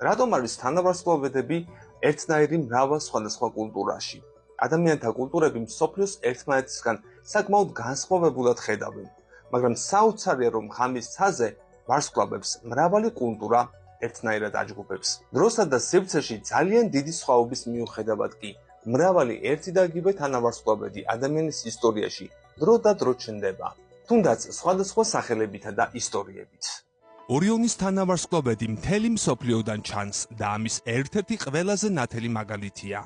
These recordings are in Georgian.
რატომ არის თანავარსკვლავედები ერთნაირი მრავალ სხვადასხვა კულტურაში? ადამიანთა კულტურები მსოფლიოს ერთმანეთისგან საკმაოდ განსხვავებულად ხედავენ, მაგრამ საოცარია, რომ ღამის ცაზე ვარსკვლავებს მრავალი კულტურა ერთნაირად აჯგუფებს. დროსა და სივრცეში ძალიან დიდი სხვაობის მიუხედავად კი, მრავალი ერთი და იგივე თანავარსკვლავედი ადამიანის ისტორიაში დრო და დრო ჩნდება, თუნდაც სხვადასხვა სახელებითა და ისტორიებით. ორიონის თანავარსკვლავედი მთელი მსოფლიოდან ჩანს და ამის ერთ-ერთი ყველაზე ნათელი მაგალითია.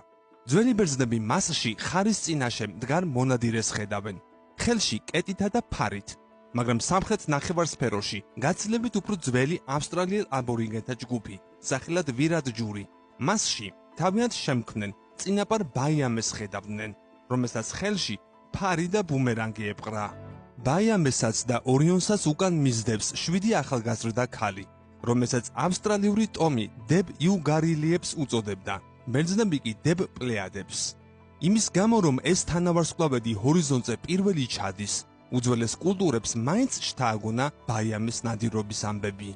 ძველი ბერძნები მასში ხარის წინაშე მდგარ მონადირეს ხედავენ, ხელში კეტითა და ფარით, მაგრამ სამხრეთ ნახევარსფეროში გაცილებით უფრო ძველი ავსტრალიელ აბორიგენთა ჯგუფი, სახელად ვირად-ჯური, მასში თავიანთ შემქმნელ წინაპარ ბაიამეს ხედავდნენ, რომელსაც ხელში ფარი და ბუმერანგი ეპყრა. ბაიამესაც და ორიონსაც უკან მისდევს 7 ახალგაზრდა ქალი, რომელსაც ავსტრალიური ტომი დებ იუგარილიებს უწოდებდა, ბერძნები კი დებ პლეადებს. იმის გამო, რომ ეს თანავარსკვლავედი ჰორიზონტზე პირველი ჩადის, უძველეს კულტურებს მაინც შთააგონა ბაიამეს ნადირობის ამბები.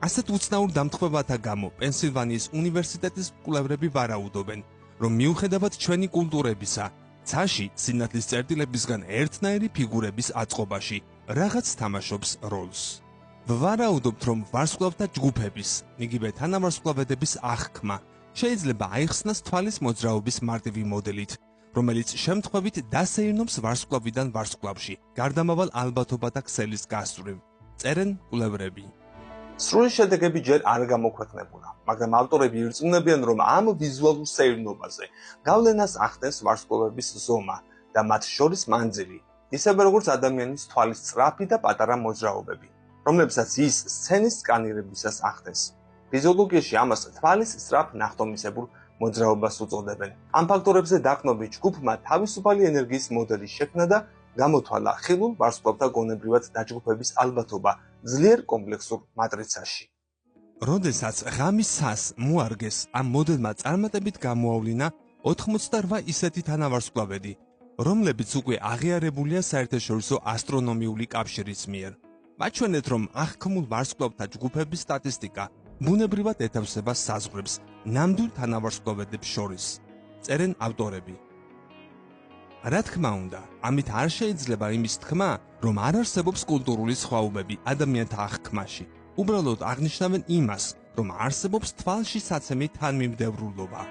ასეთ უცნაურ დამთხვევათა გამო პენსილვანიის უნივერსიტეტის მკვლევრები ვარაუდობენ, რომ მიუხედავად ჩვენი კულტურებისა, ცაში სინათლის წერტილებისგან ერთნაირი ფიგურების აწყობაში რაღაც თამაშობს როლს. ვარაუდობთ, რომ ვარსკვლავთა ჯგუფების, იგივე თანავარსკვლავედების აღქმა შეიძლება აიხსნას თვალის მოძრაობის მარტივი მოდელით, რომელიც შემთხვევით დასეირნობს ვარსკვლავიდან ვარსკვლავში გარდამავალ ალბათობათა ქსელის გასწვრივ. წერენ კვლევრები. სრული შედეგები ჯერ არ გამოქვეყნებულა, მაგრამ ავტორები ირწმუნებიან, რომ ამ ვიზუალურ სეირნობაზე გავლენას ახდენს ვარსკვლავების ზომა და მათ შორის მანძილი, ისევე როგორც ადამიანის თვალის სწრაფი და პატარა მოძრაობები, რომლებსაც ის სცენის სკანირებისას ახდენს. ფიზიოლოგიაში ამას თვალის სწრაფ ნახტომისებურ მოძრაობას უწოდებენ. ამ ფაქტორებზე დაყრდნობით ჯგუფმა თავისუფალი ენერგიის მოდელი შექმნა და გამოთვალა ხილულ ვარსკვლავთა გონებრივად დაჯგუფების ალბათობა ძლიერ კომპლექსურ მატრიცაში. როდესაც ღამის ცას მოარგეს, ამ მოდელმა წარმატებით გამოავლინა 88 ისეთი თანავარსკვლავედი, რომლებიც უკვე აღიარებულია საერთაშორისო ასტრონომიული კავშირის მიერ. მაჩვენეთ, რომ აღქმულ ვარსკვლავთა ჯგუფების სტატისტიკა ბუნებრივად ეთავსება საზღვრებს ნამდვილ თანავარსკვლავედებს შორის, წერენ ავტორები. რა თქმა უნდა, ამით არ შეიძლება იმის თქმა, რომ არ არსებობს კულტურული სხვაობები ადამიანთა აღქმაში. უბრალოდ აღნიშნავენ იმას, რომ არსებობს თვალში საცემი თანმიმდევრულობა.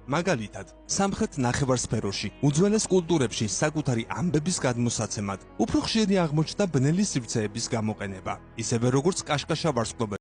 მაგალითად, სამხრეთ ნახევარსფეროში უძველეს კულტურებში საკუთარი ამბების გადმოსაცემად უფრო ხშირი აღმოჩნდა ბნელი სივრცეების გამოყენება, ისევე როგორც კაშკაშა ვარსკვლავედი.